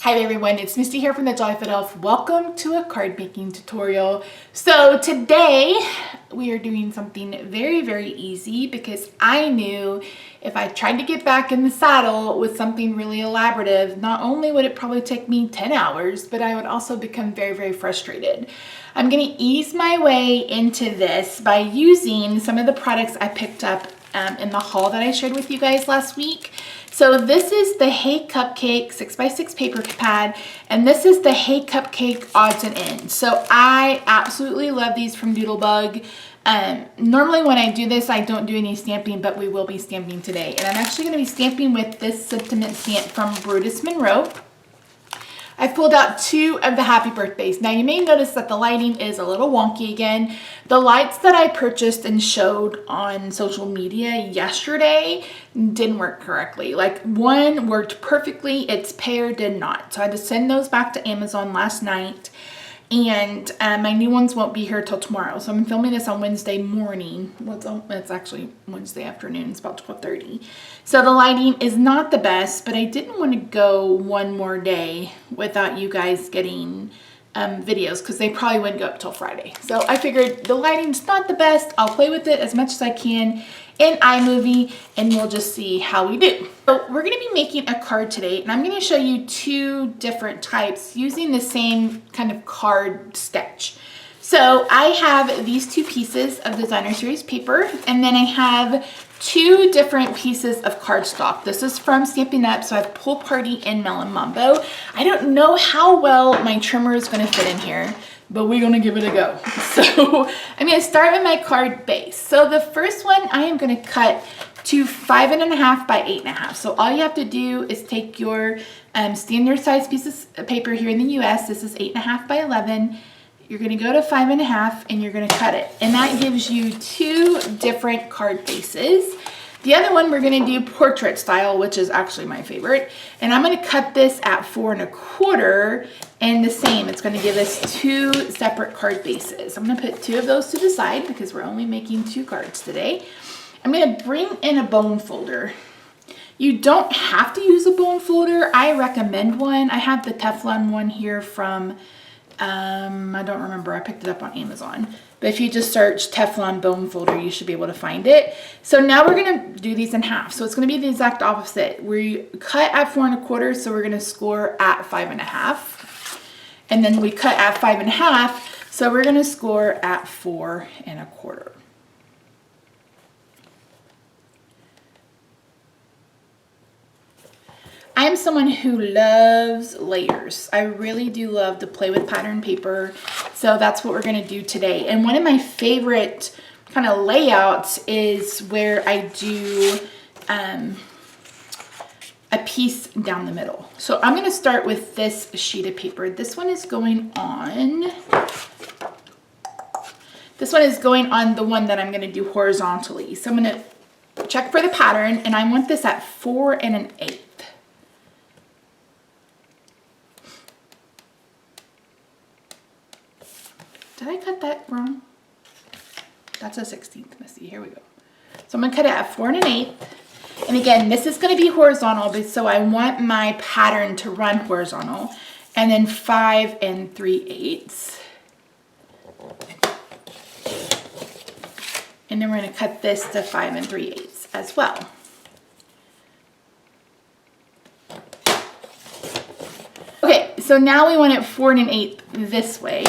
Hi everyone, it's Misty here from TheJollyFatElf. Welcome to a card making tutorial. So today we are doing something very easy because I knew if I tried to get back in the saddle with something really elaborative, not only would it probably take me 10 hours, but I would also become very frustrated. I'm going to ease my way into this by using some of the products I picked up in the haul that I shared with you guys last week. So this is the Hey Cupcake 6x6 paper pad, and this is the Hey Cupcake odds and ends. So I absolutely love these from Doodlebug. Normally when I do this, I don't do any stamping, but we will be stamping today. And I'm actually going to be stamping with this sentiment stamp from Brutus Monroe. I've pulled out two of the happy birthdays. Now you may notice that the lighting is a little wonky again. The lights that I purchased and showed on social media yesterday didn't work correctly. Like one worked perfectly, its pair did not. So I had to send those back to Amazon last night. And my new ones won't be here till tomorrow. So I'm filming this on Wednesday morning. It's actually Wednesday afternoon. It's about 12:30. So the lighting is not the best, but I didn't want to go one more day without you guys getting videos because they probably wouldn't go up till Friday. So I figured the lighting's not the best. I'll play with it as much as I can in iMovie and we'll just see how we do. So we're going to be making a card today and I'm going to show you two different types using the same kind of card sketch. So I have these two pieces of designer series paper and then I have two different pieces of cardstock. This is from Stampin' Up, so I have Pool Party and Melon Mambo. I don't know how well my trimmer is going to fit in here, but we're going to give it a go. So I'm going to start with my card base. So the first one I am going to cut to 5.5 by 8.5. So all you have to do is take your standard size pieces of paper here in the US. This is 8.5 by 11. You're going to go to 5.5 and you're going to cut it. And that gives you two different card bases. The other one we're going to do portrait style, which is actually my favorite. And I'm going to cut this at 4 1/4 and the same. It's going to give us two separate card bases. I'm going to put two of those to the side because we're only making two cards today. I'm going to bring in a bone folder. You don't have to use a bone folder. I recommend one. I have the Teflon one here from I don't remember, I picked it up on Amazon, but if you just search Teflon bone folder, you should be able to find it. So now we're going to do these in half. So it's going to be the exact opposite. We cut at 4 1/4, so we're going to score at 5.5. And then we cut at 5.5, so we're going to score at 4 1/4. I'm someone who loves layers. I really do love to play with pattern paper. So that's what we're going to do today. And one of my favorite kind of layouts is where I do a piece down the middle. So I'm going to start with this sheet of paper. This one is going on. This one is going on the one that I'm going to do horizontally. So I'm going to check for the pattern and I want this at 4 1/8. Did I cut that wrong? That's a 16th, Missy. Here we go. So I'm going to cut it at 4 1/8. And again, this is going to be horizontal, but so I want my pattern to run horizontal. And then 5 3/8. And then we're going to cut this to 5 3/8 as well. Okay, so now we want it 4 1/8 this way.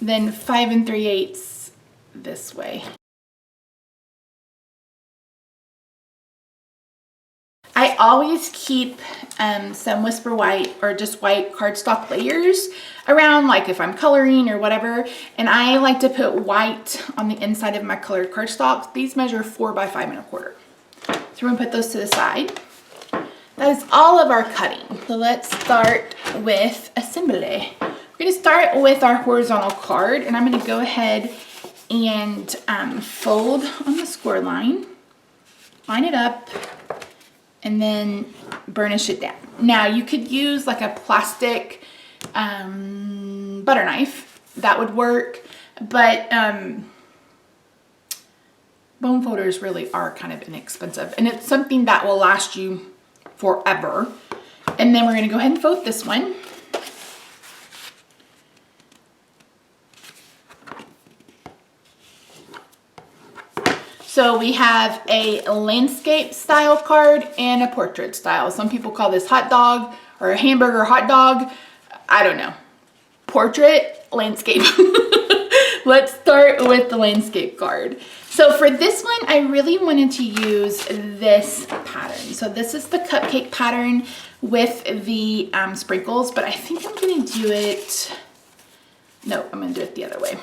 Then 5 3/8 this way. I always keep some Whisper White or just white cardstock layers around, like if I'm coloring or whatever, and I like to put white on the inside of my colored cardstock. These measure 4 by 5 1/4. So we're going to put those to the side. That is all of our cutting. So let's start with assembly. We're going to start with our horizontal card, and I'm going to go ahead and fold on the score line, line it up, and then burnish it down. Now you could use like a plastic butter knife. That would work, but bone folders really are kind of inexpensive, and it's something that will last you forever. And then we're going to go ahead and fold this one. So we have a landscape style card and a portrait style. Some people call this hot dog or a hamburger hot dog. I don't know. Portrait, landscape. Let's start with the landscape card. So for this one, I really wanted to use this pattern. So this is the cupcake pattern with the sprinkles, but I think I'm gonna do it, no, I'm gonna do it the other way.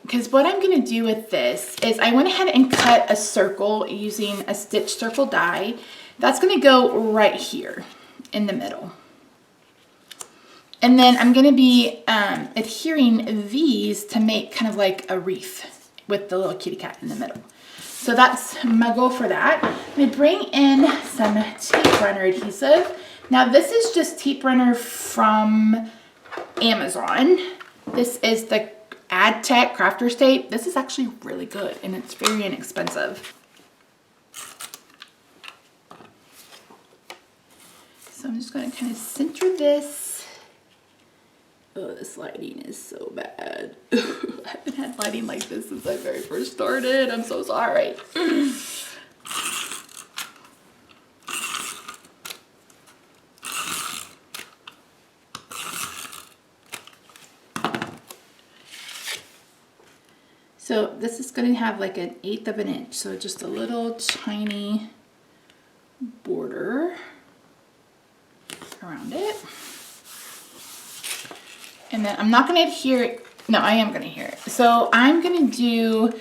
Because what I'm gonna do with this is I went ahead and cut a circle using a stitch circle die. That's gonna go right here in the middle. And then I'm gonna be adhering these to make kind of like a wreath with the little kitty cat in the middle. So that's my goal for that. I'm gonna bring in some tape runner adhesive. Now this is just tape runner from Amazon. This is the AdTech Crafter's Tape. This is actually really good and it's very inexpensive. So I'm just going to kind of center this. Oh, this lighting is so bad. I haven't had lighting like this since I very first started. I'm so sorry. So this is going to have like 1/8 of an inch, so just a little tiny border around it. And then I'm not going to adhere it. No, I am going to adhere it. So I'm going to do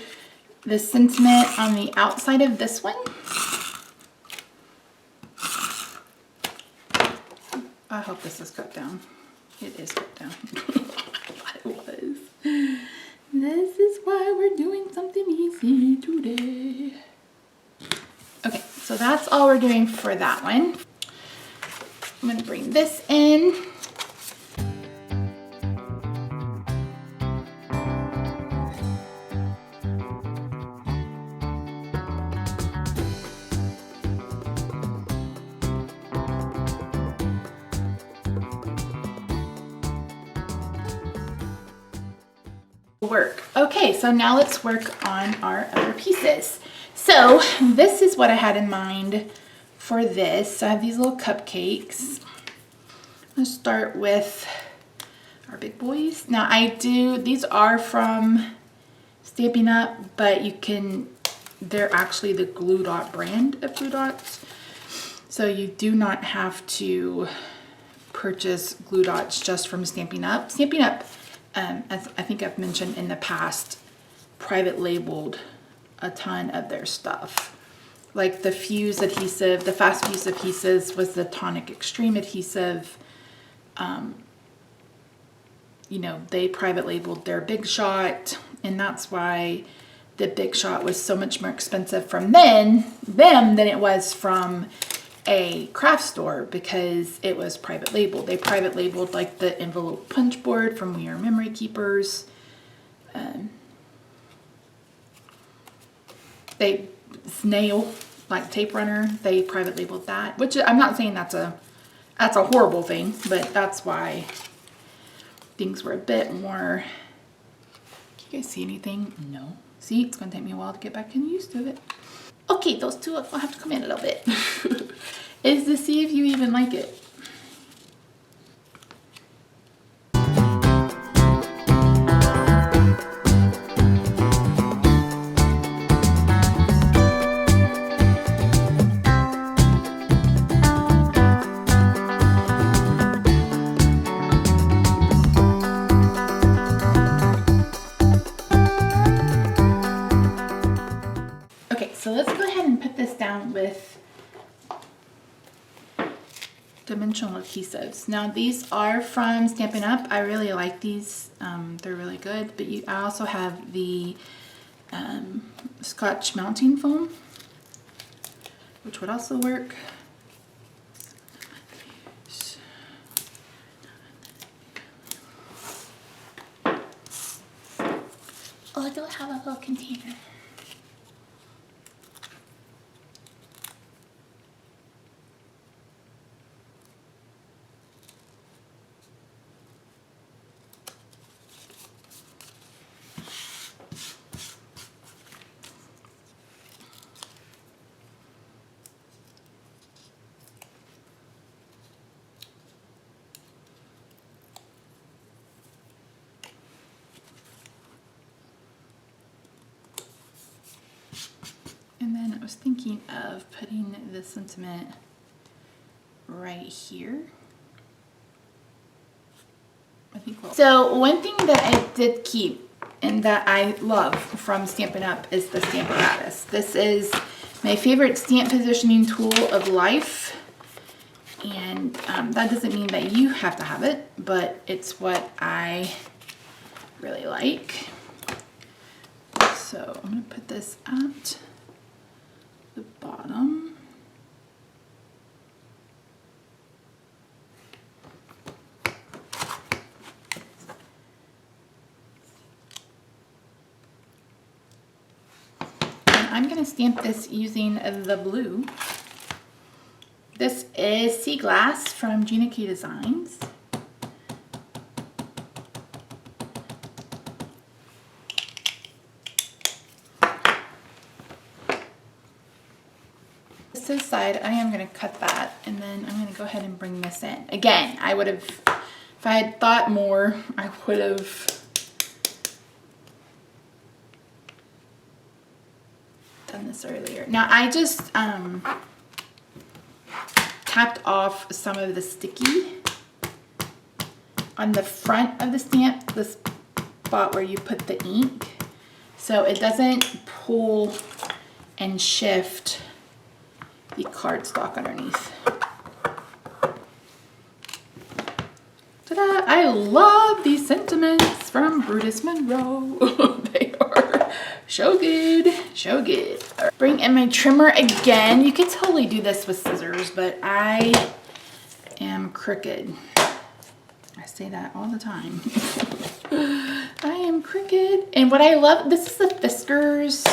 the sentiment on the outside of this one. I hope this is cut down. It is cut down. I thought it was. This is why we're doing something easy today. Okay, so that's all we're doing for that one. I'm gonna bring this in. Work. Okay, so now let's work on our other pieces. So this is what I had in mind for this. So I have these little cupcakes. Let's start with our big boys. Now these are from Stampin' Up, but they're actually the Glue Dot brand of Glue Dots. So you do not have to purchase glue dots just from Stampin' Up. Stampin' Up, as I think I've mentioned in the past, private labeled a ton of their stuff. Like the Fuse adhesive, the Fast Fuse adhesives was the Tonic Extreme adhesive. You know, they private labeled their Big Shot, and that's why the Big Shot was so much more expensive from them than it was from a craft store, because it was private labeled. They private labeled like the envelope punch board from We Are Memory Keepers. They snail, like tape runner, they private labeled that, which I'm not saying that's a horrible thing, but that's why things were a bit more. Can you guys see anything? No. See, it's gonna take me a while to get back used to it. Okay, those two will have to come in a little bit. Is to see if you even like it. So let's go ahead and put this down with dimensional adhesives. Now these are from Stampin' Up. I really like these. They're really good. But I also have the Scotch mounting foam, which would also work. Oh, I don't have a little container. was thinking of putting the sentiment right here. I think so one thing that I did keep and that I love from Stampin' Up! Is the Stamparatus. This is my favorite stamp positioning tool of life. And that doesn't mean that you have to have it, but it's what I really like. So I'm going to put this at the bottom. And I'm going to stamp this using the blue. This is Sea Glass from Gina K Designs. This side, I am going to cut that, and then I'm going to go ahead and bring this in. Again, I would have, if I had thought more, I would have done this earlier. Now, I just tapped off some of the sticky on the front of the stamp, the spot where you put the ink, so it doesn't pull and shift the cardstock underneath. Ta-da! I love these sentiments from Brutus Monroe. They are so good, so good. Right. Bring in my trimmer again. You could totally do this with scissors, but I am crooked. I say that all the time. I am crooked. And what I love, this is the Fiskars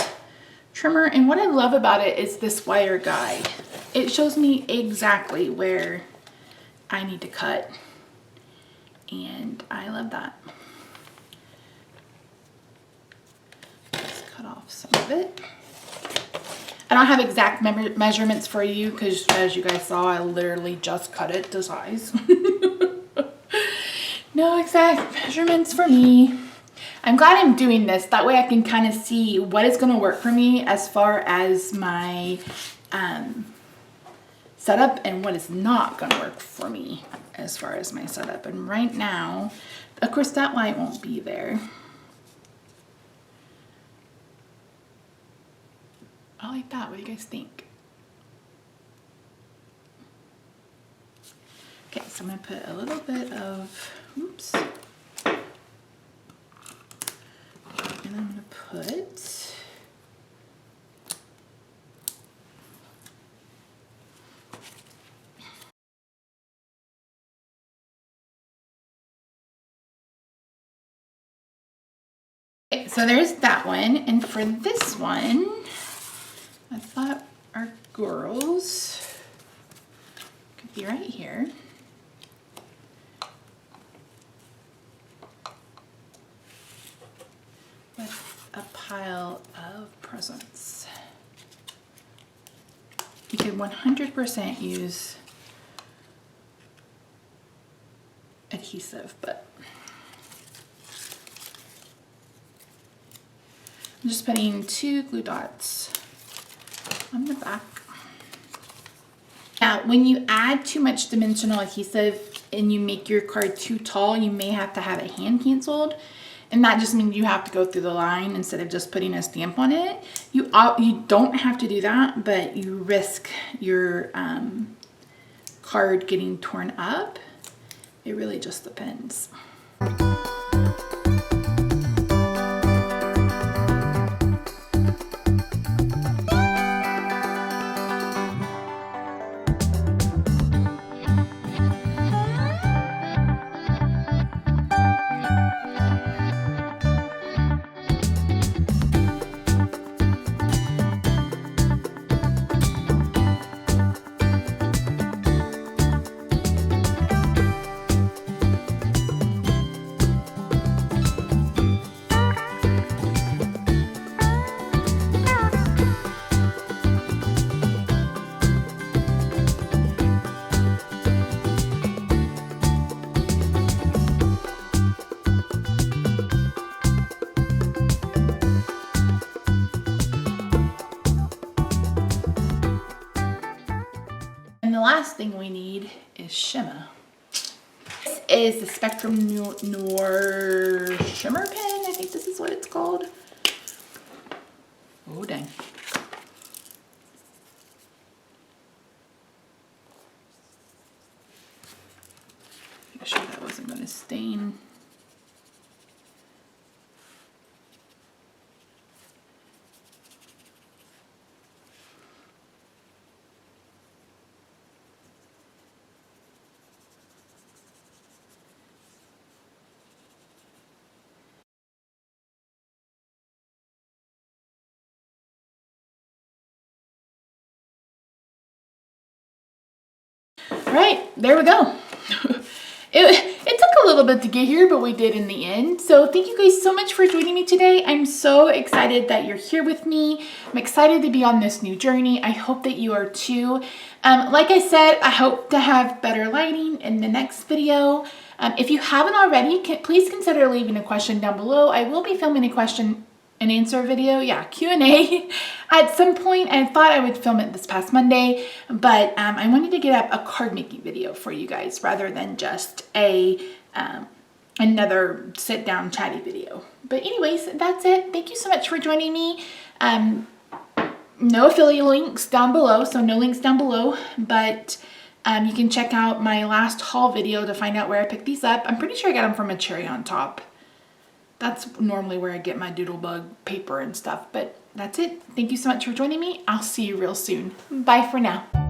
Trimmer, and what I love about it is this wire guide. It shows me exactly where I need to cut, and I love that. Let's cut off some of it. I don't have exact measurements for you because, as you guys saw, I literally just cut it to size. No exact measurements for me. I'm glad I'm doing this. That way I can kind of see what is going to work for me as far as my setup and what is not going to work for me as far as my setup. And right now, of course, that light won't be there. I like that. What do you guys think? Okay, so I'm going to put a little bit of, oops. And I'm going to put okay, so there's that one. And for this one, I thought our girls could be right here. With a pile of presents. You could 100% use adhesive, but I'm just putting 2 glue dots on the back. Now, when you add too much dimensional adhesive and you make your card too tall, you may have to have it hand canceled. And that just means you have to go through the line instead of just putting a stamp on it. You don't have to do that, but you risk your card getting torn up. It really just depends. thing we need is Shimmer. This is the Spectrum Noir Shimmer Pen. I think this is what it's called. Oh, dang. I'm sure that wasn't going to stain. All right, there we go. It took a little bit to get here, but we did in the end. So thank you guys so much for joining me today. I'm so excited that you're here with me. I'm excited to be on this new journey. I hope that you are too. Like I said, I hope to have better lighting in the next video. If you haven't already, please consider leaving a question down below. I will be filming a question and answer video, yeah, Q&A at some point. I thought I would film it this past Monday, but I wanted to get up a card making video for you guys rather than just another sit down chatty video. But anyways, that's it. Thank you so much for joining me. No affiliate links down below, so no links down below, but you can check out my last haul video to find out where I picked these up. I'm pretty sure I got them from a Cherry on Top. That's normally where I get my doodlebug paper and stuff, but that's it. Thank you so much for joining me. I'll see you real soon. Bye for now.